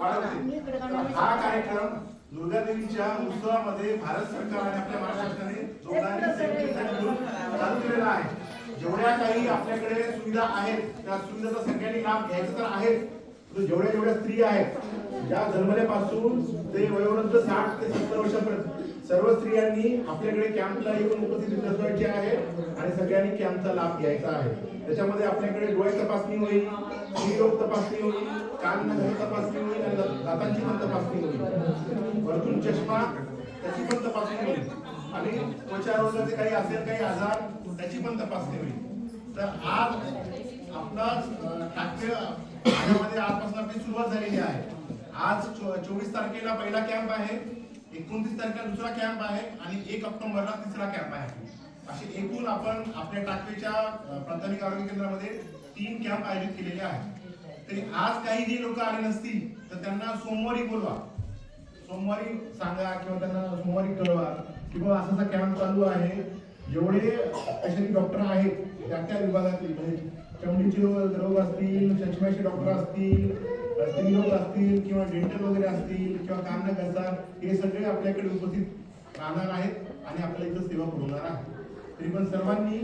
हा कार्यक्रम दुर्गादेवीच्या उत्सवामध्ये भारत सरकार आणि आपल्या महाराष्ट्राने चालू केलेला आहे। जेवढ्या काही आपल्याकडे सुविधा आहेत त्या सुविधाचा सगळ्यांनी लाभ घ्यायचा तर आहे। जेवढ्या स्त्रिया आहेत ज्या जन्मल्यापासून ते वयोवृद्ध 60 ते 70 वर्षापर्यंत सर्व स्त्रियांनी आपल्याकडे कॅम्पला येऊन उपस्थित नसायचे आहे आणि सगळ्यांनी कॅम्पचा लाभ घ्यायचा आहे। त्याच्यामध्ये आपल्याकडे डोळे तपासणी होईल, स्त्रीरोग तपासणी होईल, कान तपासणी होईल आणि दातांची पण तपासणी होईल, वरतून चष्मा त्याची पण तपासणी होईल आणि त्वचा रोगाचे काही असेल काही आजार त्याची पण तपासणी होईल। तर आज आपला टाक्यामध्ये आजपासून आपली सुरुवात झालेली आहे। आज 24 तारखेला पहिला कॅम्प आहे, 29 तारखेला दुसरा कॅम्प आहे आणि 1 ऑक्टोबरला तिसरा कॅम्प आहे। असे एकूण आपण आपल्या टाकळीच्या प्राथमिक आरोग्य केंद्रामध्ये 3 कॅम्प आयोजित केलेले आहेत। तरी आज काही जे लोक आले नसतील तर त्यांना सोमवारी बोलवा, सोमवारी सांगा किंवा त्यांना सोमवारी कळवा की बाबा असा कॅम्प चालू आहे। जेवढे स्पेशली डॉक्टर आहेत त्या विभागातील म्हणजे चमडीचे रोग असतील, चष्म्याचे डॉक्टर असतील, स्त्रीरोग असतील किंवा डेंटल वगैरे असतील किंवा कान घसा हे सगळे आपल्याकडे उपस्थित राहणार आहेत आणि आपल्या इथं सेवा पुरवणार आहेत। तरी पण सर्वांनी